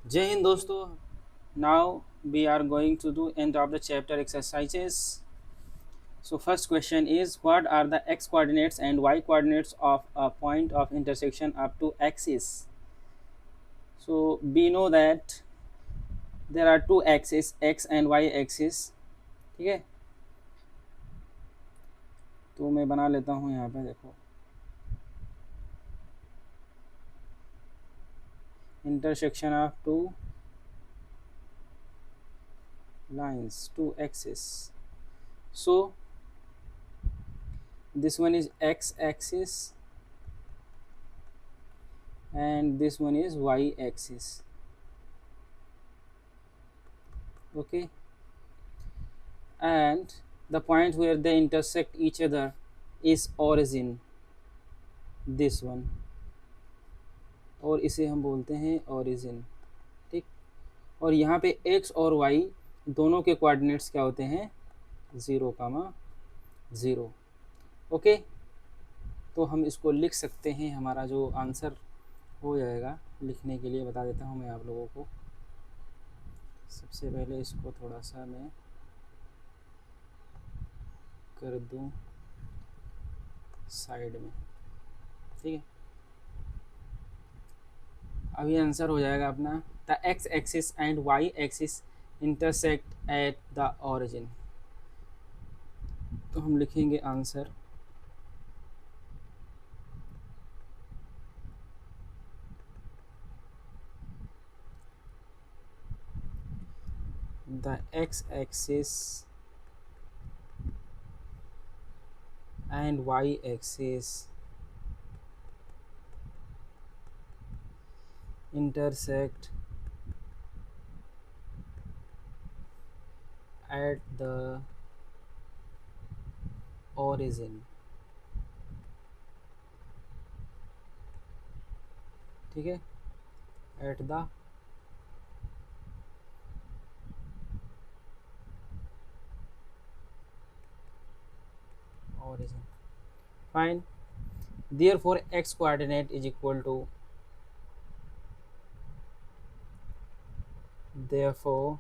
जय हिंद दोस्तों. Now we are going to do end of the chapter exercises. So first question is, what are the x coordinates and y coordinates of a point of intersection up to axis? So we know that there are two axes, x and y axis. ठीक है, तो मैं बना लेता हूँ यहाँ पे. देखो, intersection of two lines, two axes. So this one is x axis and this one is y axis. Okay, and the point where they intersect each other is origin, this one, और इसे हम बोलते हैं origin. ठीक, और यहाँ पे x और y दोनों के कोऑर्डिनेट्स क्या होते हैं? 0,0. ओके, तो हम इसको लिख सकते हैं. हमारा जो आंसर हो जाएगा, लिखने के लिए बता देता हूँ मैं आप लोगों को. सबसे पहले इसको थोड़ा सा मैं कर दूँ साइड में. ठीक है, अभी आंसर हो जाएगा अपना, the x axis and Y axis intersect at the origin. तो हम लिखेंगे answer, the x axis and Y axis intersect at the origin. ठीक है, at the origin. Fine. Therefore x coordinate is equal to, therefore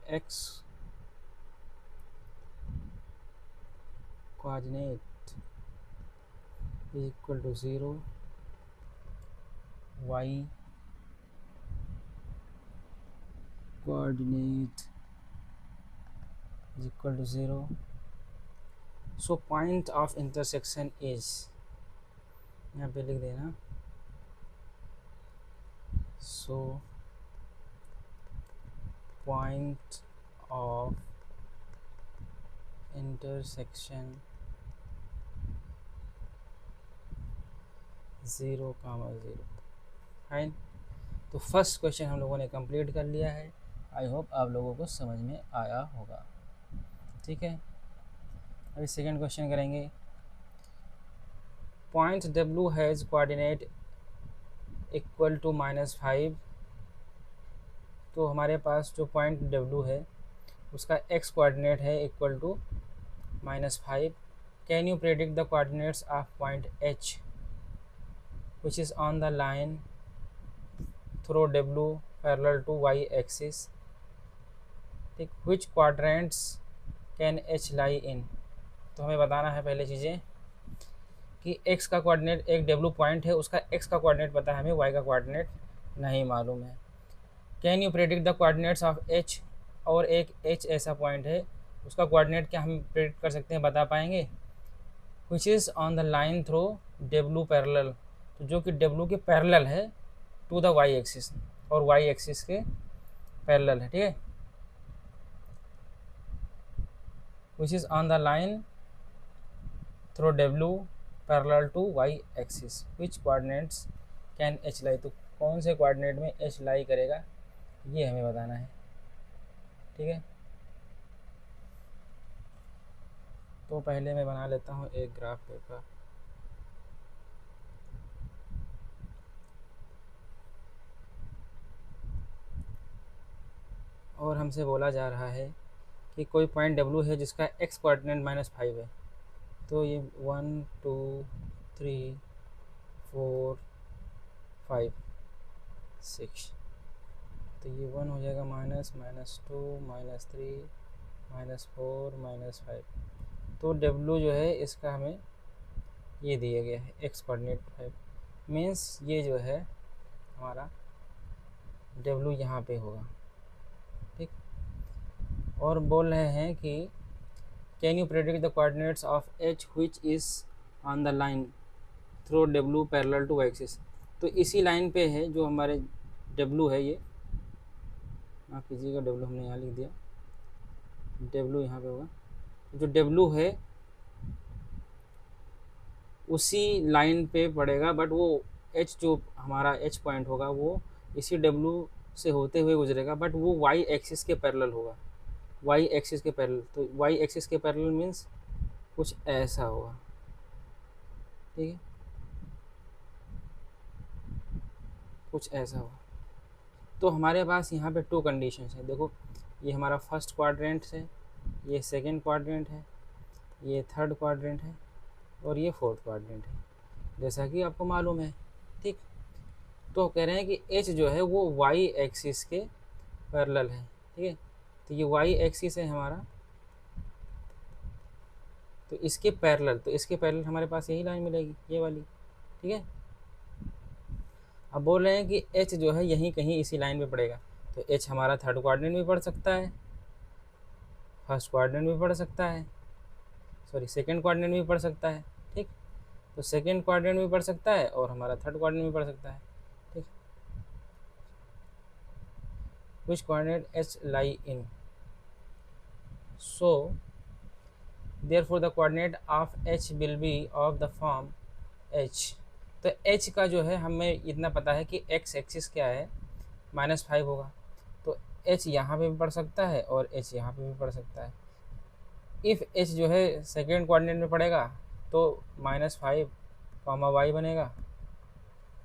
x coordinate is equal to 0, y coordinate is equal to 0. So point of intersection is, यहाँ पे लिख देना. So point of intersection 0,0. Fine. तो first question हम लोगों ने complete कर लिया है. आई होप आप लोगों को समझ में आया होगा. ठीक है, अभी सेकेंड क्वेश्चन करेंगे. Point W has coordinate equal to -5. तो हमारे पास जो पॉइंट W है उसका x कोऑर्डिनेट है equal to -5. Can you predict the coordinates of point H which is on the line through W parallel to y axis. ठीक, which quadrants can H lie in. तो हमें बताना है पहले चीज़ें कि x का कोऑर्डिनेट, एक W पॉइंट है, उसका x का कोऑर्डिनेट पता है हमें, y का कोऑर्डिनेट नहीं मालूम है. Can you predict the coordinates of H, और एक H ऐसा पॉइंट है, उसका कोऑर्डिनेट क्या हम प्रेडिक्ट कर सकते हैं, बता पाएंगे. Which is on the line through W parallel, तो जो कि W के पैरेलल है टू द y एक्सिस, और y एक्सिस के पैरेलल है. ठीक है, which is on the line through W parallel to y axis. Which coordinates can H lie, तो कौन से कोऑर्डिनेट में H लाई करेगा, ये हमें बताना है. ठीक है, तो पहले मैं बना लेता हूँ एक ग्राफ पेपर. और हमसे बोला जा रहा है कि कोई पॉइंट W है जिसका x कोऑर्डिनेट -5 है. तो ये 1 2 3 4 5 6, तो ये 1 हो जाएगा, माइनस -2 -3 -4 -5। तो W जो है इसका हमें ये दिया गया है x कोऑर्डिनेट 5, मीन्स ये जो है हमारा W यहाँ पे होगा। ठीक, और बोल रहे हैं कि can you predict the coordinates of H which is on the line through W parallel to axis. तो इसी लाइन पे है जो हमारे W है, ये माफ़ कीजिएगा W हमने यहाँ लिख दिया, W यहाँ पे होगा, जो W है उसी लाइन पे पड़ेगा, बट वो H जो हमारा H पॉइंट होगा वो इसी W से होते हुए गुजरेगा, बट वो Y एक्सिस के पैरेलल होगा, Y एक्सिस के पैरेलल। तो Y एक्सिस के पैरेलल मीन्स कुछ ऐसा होगा। ठीक है, कुछ ऐसा होगा। तो हमारे पास यहाँ पे 2 कंडीशंस हैं। देखो, ये हमारा फर्स्ट क्वाड्रेंट है, ये सेकंड क्वाड्रेंट है, ये थर्ड क्वाड्रेंट है, और ये फोर्थ क्वाड्रेंट है, जैसा कि आपको मालूम है। ठीक, तो कह रहे हैं कि H जो है वो Y एक्सिस के पैरेलल है। ठीक है, तो ये Y एक्सिस है हमारा, तो इसके पैरेलल हमारे पास यही लाइन मिलेगी, ये वाली। ठीक है, अब बोल रहे हैं कि H जो है यहीं कहीं इसी लाइन पे पड़ेगा। तो H हमारा थर्ड क्वाड्रेंट भी पढ़ सकता है, फर्स्ट क्वाड्रेंट भी पढ़ सकता है, सॉरी सेकंड क्वाड्रेंट भी पढ़ सकता है। ठीक, तो सेकंड क्वाड्रेंट भी पढ़ सकता है और हमारा थर्ड क्वाड्रेंट भी पढ़ सकता है। ठीक, which coordinate H lie in, so therefore the coordinate of H will be of the form H। तो H का जो है हमें इतना पता है कि x एक्सिस क्या है, -5 होगा। तो H यहाँ पे भी पढ़ सकता है और H यहाँ पे भी पढ़ सकता है। इफ़ H जो है सेकेंड कोऑर्डिनेट में पड़ेगा तो -5 y बनेगा।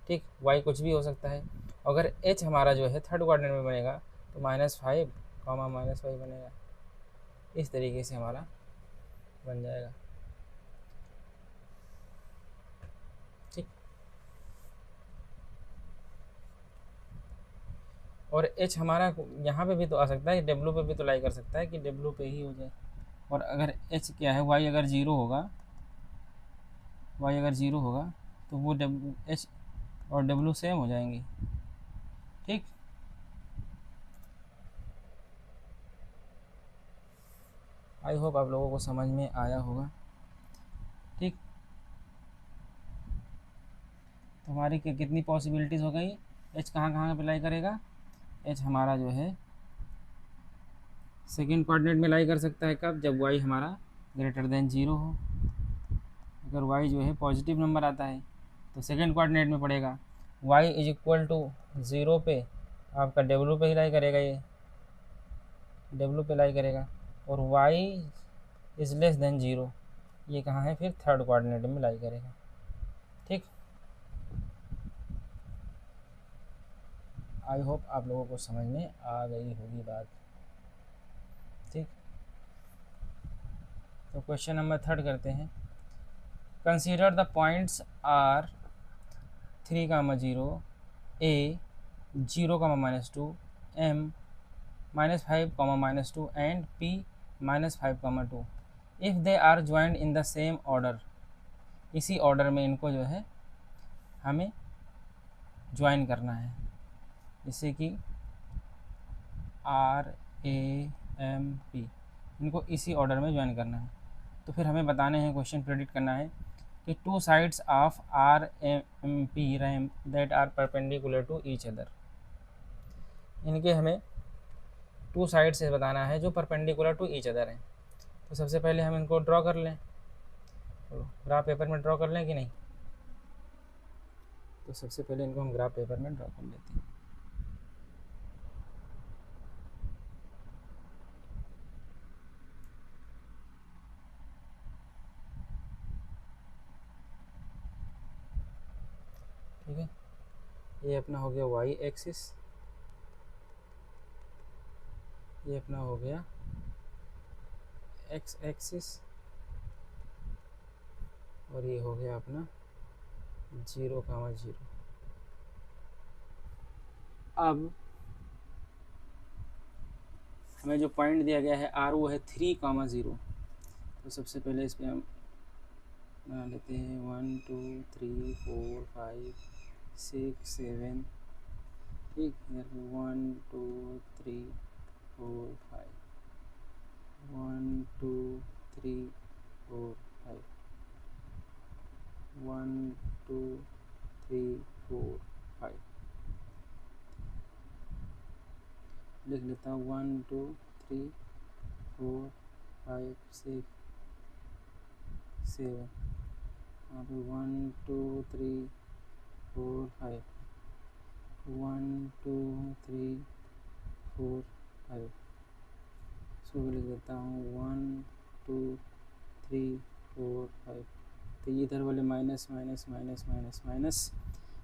ठीक, y कुछ भी हो सकता है। अगर H हमारा जो है थर्ड कोऑर्डिनेट में बनेगा तो -5 y बनेगा। इस तरीके से हमारा बन जाएगा। ठीक, और H हमारा यहाँ पे भी तो आ सकता है, W पे भी तो लाई कर सकता है कि W पे ही हो जाए। और अगर H क्या है, y अगर ज़ीरो होगा तो वो H और W सेम हो जाएंगे। ठीक, आई होप आप लोगों को समझ में आया होगा। ठीक, तो हमारी कितनी पॉसिबिलिटीज़ हो गई। H कहाँ कहाँ अप्लाई करेगा, H हमारा जो है सेकेंड कोऑर्डिनेट में लाई कर सकता है, कब, जब y हमारा ग्रेटर देन 0 हो। अगर y जो है पॉजिटिव नंबर आता है तो सेकेंड कोऑर्डिनेट में पड़ेगा, y इज इक्वल टू 0 पे आपका W पे ही लाई करेगा, ये W पे लाई करेगा। और y इज लेस देन 0, ये कहाँ है, फिर थर्ड कोऑर्डिनेट में लाई करेगा। ठीक, आई होप आप लोगों को समझ में आ गई होगी बात। ठीक, तो क्वेश्चन नंबर 3 करते हैं। Consider the points are 3, 0, A 0, -2, M -5, -2 and P -5, 2 if they are joint in the same order. इसी ऑर्डर में इनको जो है हमें ज्वाइन करना है, जैसे कि R A M P, इनको इसी ऑर्डर में ज्वाइन करना है। तो फिर हमें बताने हैं, क्वेश्चन प्रेडिक्ट करना है कि 2 sides of R M P RAM that are perpendicular to each other. इनके हमें 2 साइड से बताना है जो परपेंडिकुलर टू ईच अदर हैं। तो सबसे पहले हम इनको ड्रॉ कर लें, ग्राफ पेपर में ड्रॉ कर लें कि नहीं। तो सबसे पहले इनको हम ग्राफ पेपर में ड्रॉ कर लेते हैं। ठीक है, ये अपना हो गया y एक्सिस, ये अपना हो गया x एक्सिस, और ये हो गया अपना 0,0। अब हमें जो पॉइंट दिया गया है आर वो है 3,0। तो सबसे पहले इस पर हम बना लेते हैं 1 2 3 4 5 6 7। ठीक, इधर 1 2 3 4 5 1 2 3 4 5 1 2 3 4 5 लिख लेता हूँ 1 2 3 4 5 6 7। यहाँ पे 1 2 3 4 5 1 2 3 4 5। इसको भी लिख देता हूँ 1 2 3 4 5। तो ये इधर वाले minus minus minus minus minus,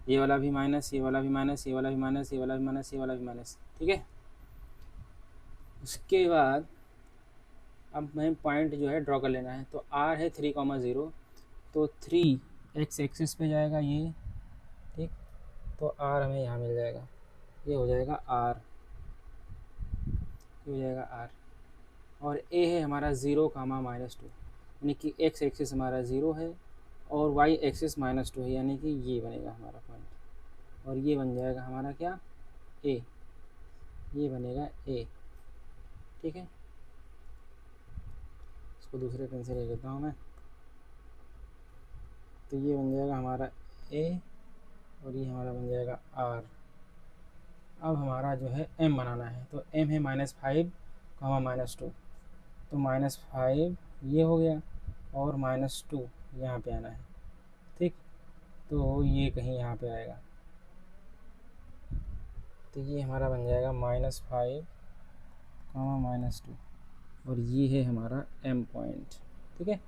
ये वाला भी माइनस, ये वाला भी माइनस, ये वाला भी माइनस, ये वाला भी माइनस, ये वाला भी माइनस। ठीक है, उसके बाद अब हमें पॉइंट जो है ड्रॉ कर लेना है। तो आर है 3,0, तो 3 एक्स एक्सिस पे जाएगा ये। ठीक, तो आर हमें यहाँ मिल जाएगा, ये हो जाएगा आर, ये हो जाएगा आर। और ए है हमारा 0,-2, यानी कि एक्स एक्सिस हमारा 0 है और वाई एक्सिस -2 है, यानी कि ये बनेगा हमारा पॉइंट। और ये बन जाएगा हमारा क्या, ए, ये बनेगा ए। ठीक है, इसको दूसरे पेन से ले लेता हूँ मैं। तो ये बन जाएगा हमारा ए और ये हमारा बन जाएगा आर। अब हमारा जो है एम बनाना है, तो एम है -5, -2। तो -5 ये हो गया और -2 यहाँ पे आना है। ठीक, तो ये कहीं यहाँ पे आएगा, तो ये हमारा बन जाएगा -5, -2 और ये है हमारा एम पॉइंट। ठीक है,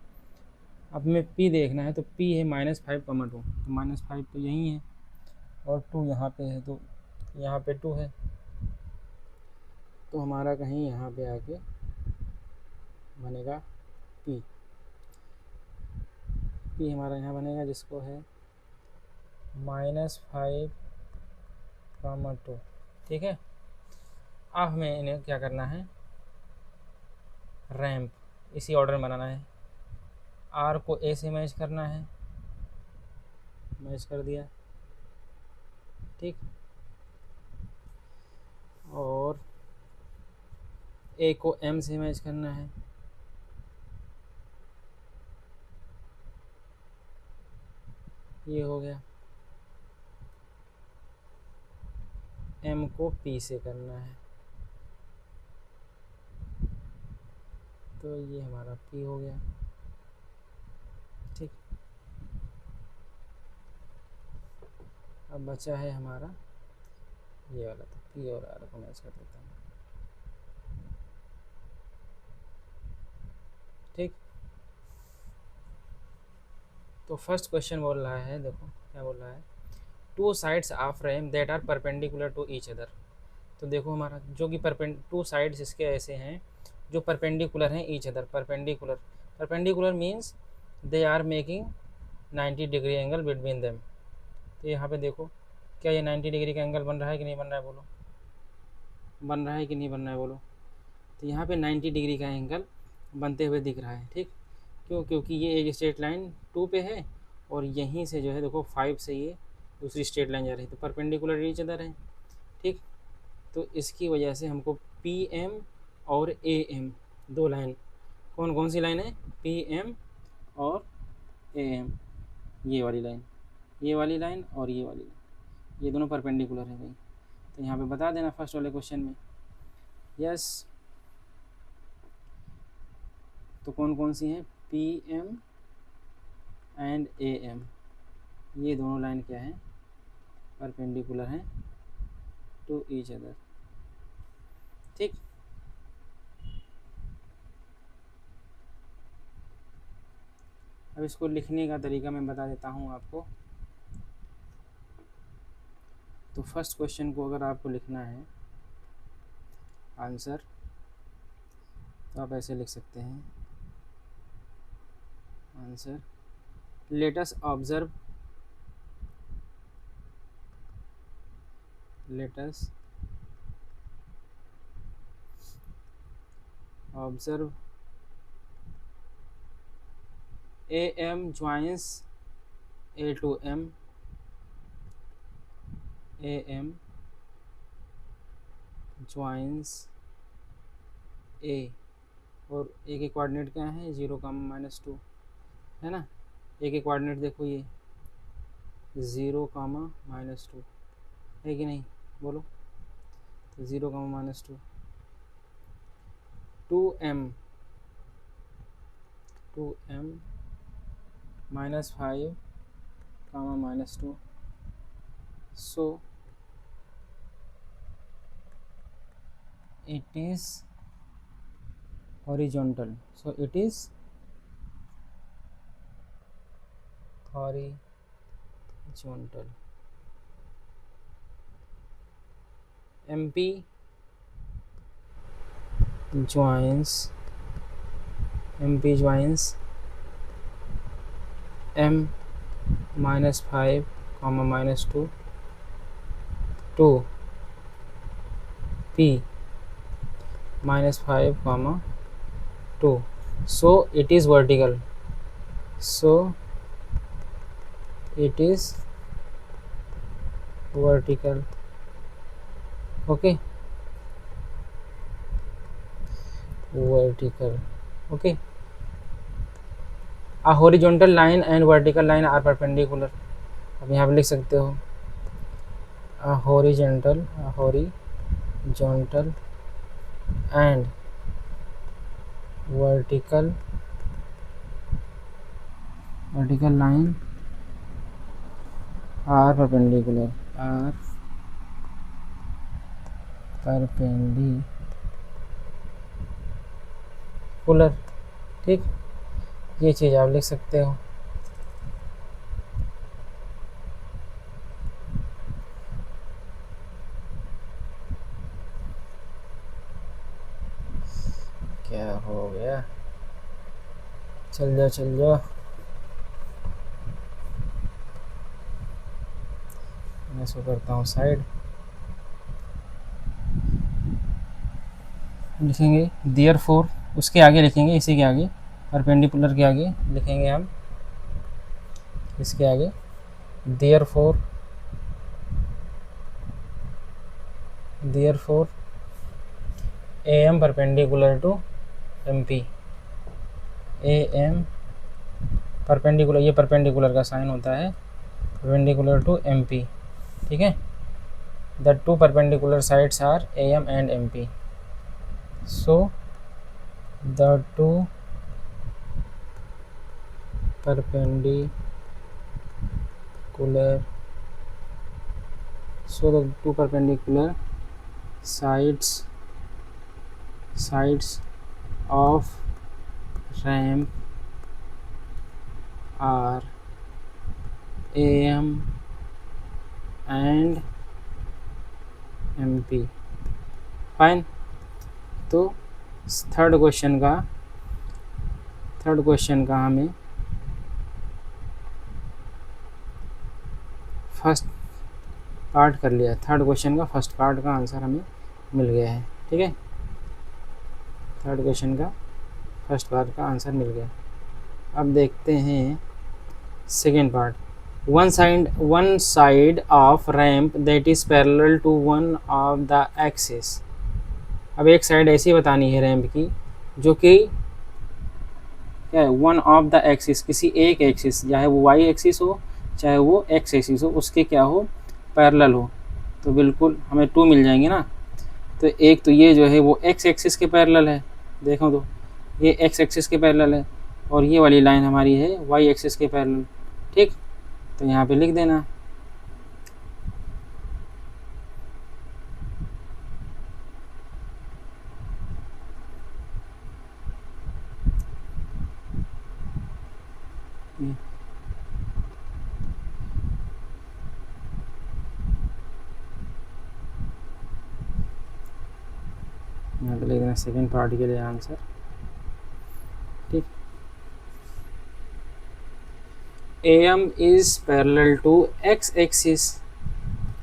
अब हमें पी देखना है, तो पी है -5, -2। तो -5 तो यहीं है और 2 यहाँ पे है, तो यहाँ पे 2 है, तो हमारा कहीं यहाँ पे आके बनेगा पी। पी हमारा यहाँ बनेगा, जिसको है -5, 2। ठीक है, अब हमें इन्हें क्या करना है, रैंप इसी ऑर्डर में बनाना है। आर को ए से मैच करना है, मैच कर दिया। ठीक, और ए को एम से मैच करना है, ये हो गया। एम को पी से करना है, तो ये हमारा पी हो गया। ठीक, अब बचा है हमारा ये वाला, तो पी और आर को मैच कर देता हूँ। ठीक, तो फर्स्ट क्वेश्चन बोल रहा है, देखो क्या बोल रहा है, 2 sides of RAM that are perpendicular to each other. तो देखो हमारा जो कि 2 साइड्स इसके ऐसे हैं जो परपेंडिकुलर हैं each other. Perpendicular, perpendicular means they are making 90 degree angle between them. तो यहाँ पे देखो, क्या ये 90 डिग्री का एंगल बन रहा है कि नहीं बन रहा है, बोलो, बन रहा है कि नहीं बन रहा है, बोलो। तो यहाँ पे 90 डिग्री का एंगल बनते हुए दिख रहा है। ठीक, क्यों, क्योंकि ये एक स्ट्रेट लाइन 2 पे है और यहीं से जो है देखो 5 से ये दूसरी स्ट्रेट लाइन जा रही है, तो परपेंडिकुलर ईच अदर है। ठीक, तो इसकी वजह से हमको पी एम और ए एम दो लाइन, कौन कौन सी लाइन है, पी एम और ए एम, ये वाली लाइन, ये वाली लाइन और ये वाली लाइन, ये दोनों परपेंडिकुलर है भाई। तो यहाँ पे बता देना फर्स्ट वाले क्वेश्चन में। यस, तो कौन कौन सी हैं, P M and A M, ये दोनों लाइन क्या हैं, परपेंडिकुलर हैं टू ईच अदर। ठीक, अब इसको लिखने का तरीका मैं बता देता हूँ आपको। तो फर्स्ट क्वेश्चन को अगर आपको लिखना है आंसर, तो आप ऐसे लिख सकते हैं, answer, let us observe let us observe AM joins A to M, AM joins A, और ए के कोऑर्डिनेट क्या है, 0, -2 है ना। ए के कोऑर्डिनेट देखो ये 0, -2 है कि नहीं, बोलो। तो 0, -2 2m -5, -2, so it is horizontal, so it is horizontal. MP joins M -5, -2 to P -5, 2, so it is vertical, so it is vertical. Okay, vertical. Okay, a horizontal line and vertical line are perpendicular. अब यहाँ पे लिख सकते हो a horizontal and vertical line are perpendicular, ठीक, ये चीज़ आप लिख सकते हो। क्या हो गया, चल जाओ मैं इसको करता हूँ साइड। लिखेंगे देयरफॉर, उसके आगे लिखेंगे, इसी के आगे परपेंडिकुलर के आगे लिखेंगे हम, इसके आगे therefore AM perpendicular to MP, AM perpendicular, ये परपेंडिकुलर का साइन होता है, परपेंडिकुलर टू MP, ठीक है। The two perpendicular sides are AM and MP, so the two perpendicular sides of ramp are AM and MP, fine. तो third question का हमें first part कर लिया, थर्ड क्वेश्चन का फर्स्ट पार्ट का answer हमें मिल गया है, ठीक है। थर्ड क्वेश्चन का फर्स्ट पार्ट का आंसर मिल गया। अब देखते हैं second part. One side of ramp that is parallel to one of the axis. अब एक साइड ऐसी बतानी है रैम्प की जो कि क्या है, वन ऑफ द एक्सिस, किसी एक एक्सिस, चाहे वो वाई एक्सिस हो चाहे वो एक्स एक्सिस हो, उसके क्या हो, पैरेलल हो। तो बिल्कुल हमें 2 मिल जाएंगे ना। तो एक तो ये जो है वो एक्स एक्सिस के पैरेलल है, देखो तो ये एक्स एक्सिस के पैरेलल है, और ये वाली लाइन हमारी है वाई एक्सिस के पैरेलल, ठीक। तो यहाँ पे लिख देना यहाँ पे लिख देना सेकेंड पार्ट के लिए आंसर, ठीक। AM is parallel to x axis,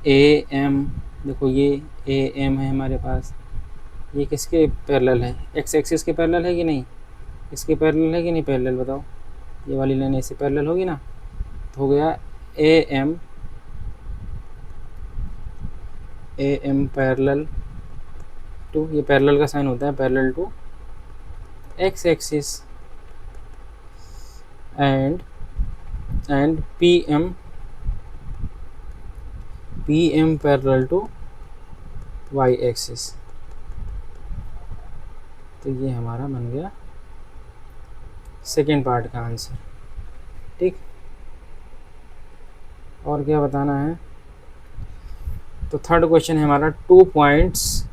AM देखो ये ए एम है हमारे पास, ये किसके पैरेलल है, एक्स एक्सिस के पैरेलल है कि नहीं, इसके पैरेलल है कि नहीं पैरेलल, बताओ। ये वाली लाइन इससे पैरेलल होगी ना, तो हो गया ए एम पैरेलल टू, ये पैरेलल का साइन होता है, parallel to X axis, and P M parallel to Y axis. तो ये हमारा बन गया सेकेंड पार्ट का आंसर। ठीक, और क्या बताना है, तो थर्ड क्वेश्चन है हमारा, 2 points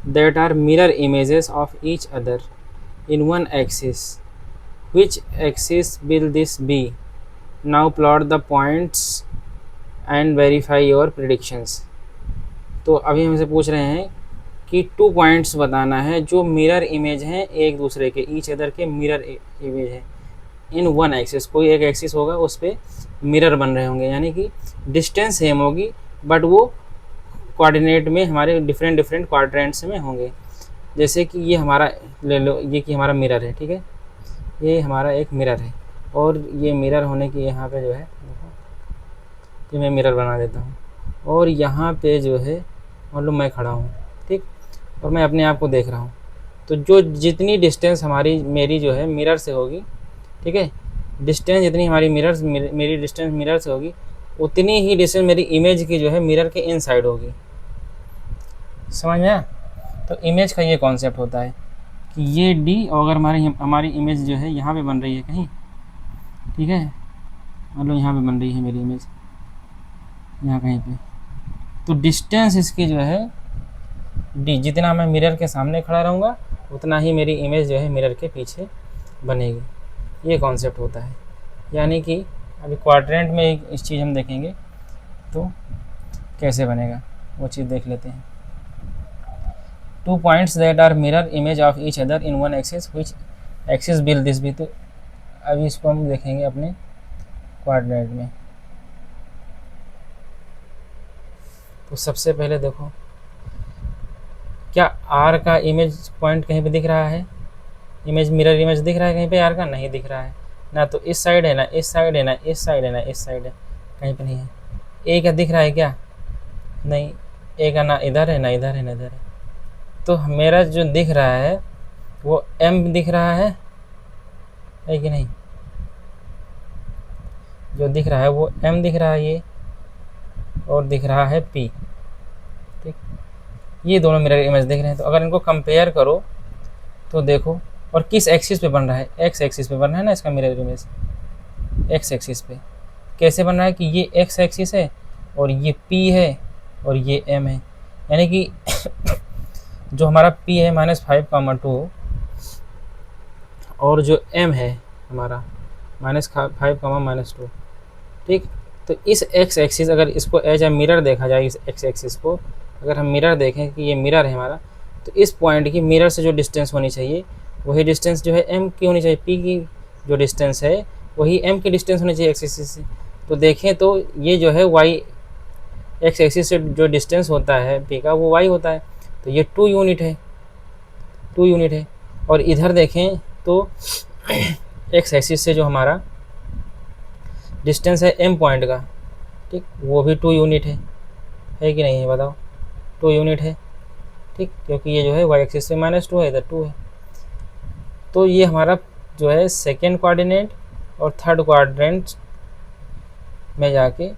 that are mirror images of each other in one axis, which axis will this be, now plot the points and verify your predictions. तो अभी हमसे पूछ रहे हैं कि 2 पॉइंट्स बताना है जो मिरर इमेज हैं एक दूसरे के, ईच अदर के मिरर इमेज है इन वन एक्सिस, कोई एक एक्सिस होगा उस पर मिरर बन रहे होंगे, यानी कि डिस्टेंस सेम होगी बट वो कोऑर्डिनेट में हमारे डिफरेंट क्वाड्रेंट्स में होंगे। जैसे कि ये हमारा ले लो, ये कि हमारा मिरर है, ठीक है, ये हमारा एक मिरर है, और ये मिरर होने की यहाँ पे जो है, ये मैं मिरर बना देता हूँ, और यहाँ पे जो है मान लो मैं खड़ा हूँ, ठीक, और मैं अपने आप को देख रहा हूँ, तो जो जितनी डिस्टेंस मेरी जो है मिरर से होगी, ठीक है, डिस्टेंस जितनी हमारी मेरी डिस्टेंस मिरर से होगी, उतनी ही डिस्टेंस मेरी इमेज की जो है मिरर के इनसाइड होगी। समझ में आया? तो इमेज का ये कॉन्सेप्ट होता है कि ये डी, और अगर हमारी इमेज जो है यहाँ पे बन रही है कहीं, ठीक है, मान लो यहाँ पे बन रही है मेरी इमेज, यहाँ कहीं पे, तो डिस्टेंस इसकी जो है डी, जितना मैं मिरर के सामने खड़ा रहूँगा उतना ही मेरी इमेज जो है मिरर के पीछे बनेगी। ये कॉन्सेप्ट होता है, यानी कि अभी क्वाड्रेंट में इस चीज़ हम देखेंगे तो कैसे बनेगा वो चीज़ देख लेते हैं। 2 points that are mirror image of each other in one axis, which axis will this be. तो अभी इसको हम देखेंगे अपने क्वाड्रेंट में। तो सबसे पहले देखो, क्या आर का इमेज पॉइंट कहीं पे दिख रहा है, इमेज मिरर इमेज दिख रहा है कहीं पे आर का? नहीं दिख रहा है ना, तो इस साइड है ना इस साइड है ना इस साइड है ना इस साइड है, कहीं पे नहीं है। ए का दिख रहा है क्या? नहीं, ए का ना इधर है ना इधर है ना इधर है। तो मेरा जो दिख रहा है वो एम दिख रहा है कि नहीं? जो दिख रहा है वो एम दिख रहा है ये, और दिख रहा है पी, ठीक, ये दोनों मिरर इमेज दिख रहे हैं। तो अगर इनको कंपेयर करो तो देखो, और किस एक्सिस पे बन रहा है? एक्स एक्सिस पे बन रहा है ना इसका मिरर इमेज, एक्स एक्सिस पे। कैसे बन रहा है कि ये एक्स एक्सिस है और ये पी है और ये एम है, यानी कि जो हमारा पी है -5,2, और जो एम है हमारा -5,-2, ठीक। तो इस एक्स एक्सिस, अगर इसको एज ए मिरर देखा जाए, इस एक्स एक्सिस को अगर हम मिरर देखें कि ये मिरर है हमारा, तो इस पॉइंट की मिरर से जो डिस्टेंस होनी चाहिए वही डिस्टेंस जो है एम की होनी चाहिए, पी की जो डिस्टेंस है वही एम की डिस्टेंस होनी चाहिए एक्स एक्सिस से। तो देखें तो ये जो है वाई एक्स एक्सिस से जो डिस्टेंस होता है पी का वो वाई होता है, तो ये 2 यूनिट है, 2 यूनिट है। और इधर देखें तो एक्स एक्सिस से जो हमारा डिस्टेंस है एम पॉइंट का, ठीक, वो भी 2 यूनिट है कि नहीं है बताओ? 2 यूनिट है, ठीक, क्योंकि ये जो है वाई एक्सिस से -2 है, इधर 2 है। तो ये हमारा जो है सेकेंड कोऑर्डिनेट और थर्ड क्वाड्रेंट में जाके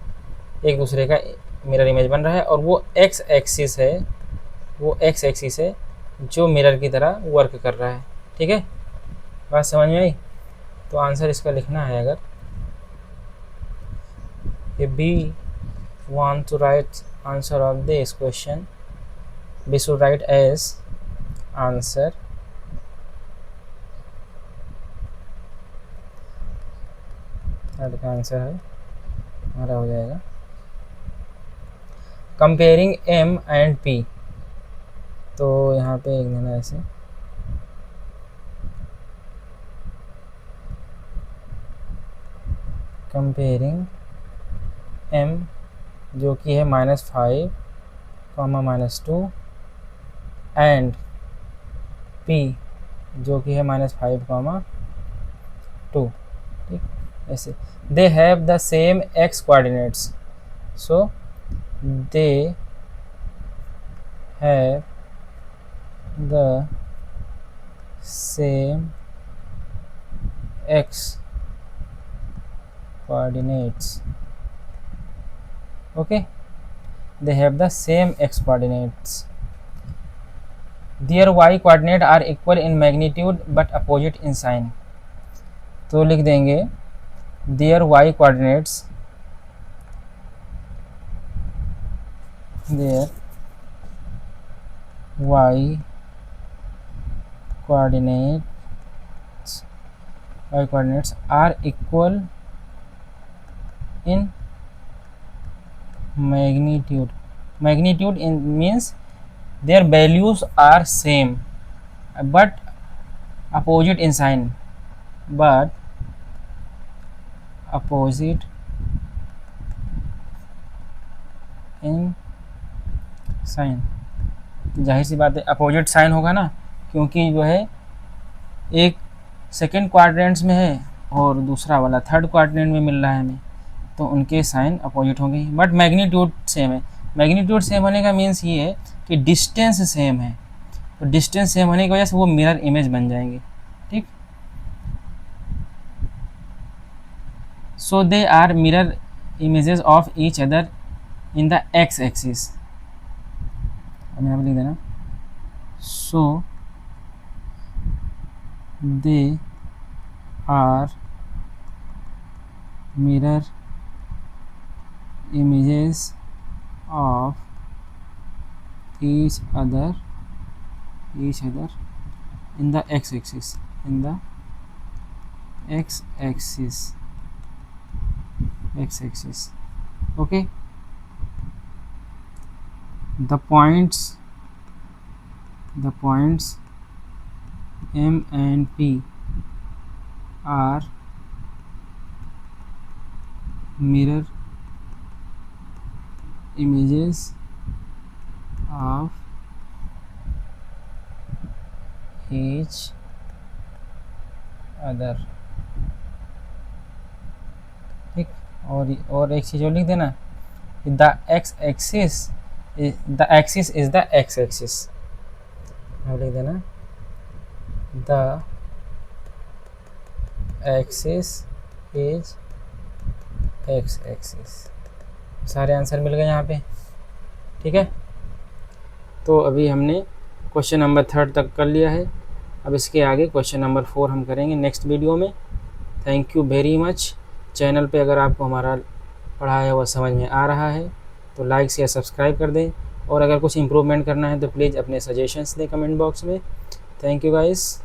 एक दूसरे का मिरर इमेज बन रहा है, और वो एक्स एक्सिस है, वो एक्स एक्सिस है जो मिरर की तरह वर्क कर रहा है। ठीक है, बात समझ में आई? तो आंसर इसका लिखना है, अगर if we want to write answer of this question, we should write as answer third का आंसर है हमारा हो जाएगा कंपेयरिंग m एंड p। तो यहाँ पे एक देना ऐसे, कंपेयरिंग m जो कि है -5 -2 एंड p जो कि है -5, 2। ठीक, ऐसे they have the same x coordinates, so they have the same x coordinates. Okay, they have the same x coordinates. Their y coordinate are equal in magnitude but opposite in sign. तो लिख देंगे their y coordinates, their y coordinates are equal in magnitude. Magnitude in means their values are same but opposite in sign, but opposite in sign. तो जाहिर सी बात है opposite sign होगा ना, क्योंकि जो है एक सेकेंड क्वाड्रेंट्स में है और दूसरा वाला थर्ड क्वाड्रेंट में मिल रहा है हमें, तो उनके साइन अपोजिट होंगे, बट मैग्नीट्यूड सेम है। मैग्नीट्यूड सेम होने का मीन्स ये है कि डिस्टेंस सेम है, तो डिस्टेंस सेम होने की वजह से वो मिरर इमेज बन जाएंगे। ठीक, so they are mirror images of each other in the x axis. अब यहाँ पर लिख देना, so they are mirror images of each other in the x-axis, x-axis. Okay, the points M and P are mirror images of each other। ठीक, और एक चीज़ और लिख देना, the x axis is the x axis. अब लिख देना the axis is x axis. सारे आंसर मिल गए यहाँ पे। ठीक है, तो अभी हमने क्वेश्चन नंबर 3 तक कर लिया है। अब इसके आगे क्वेश्चन नंबर 4 हम करेंगे नेक्स्ट वीडियो में। Thank you very much. Channel पे अगर आपको हमारा पढ़ाया हुआ समझ में आ रहा है तो लाइक शेयर सब्सक्राइब कर दें, और अगर कुछ इम्प्रूवमेंट करना है तो प्लीज़ अपने सजेशंस दें कमेंट बॉक्स में। Thank you guys.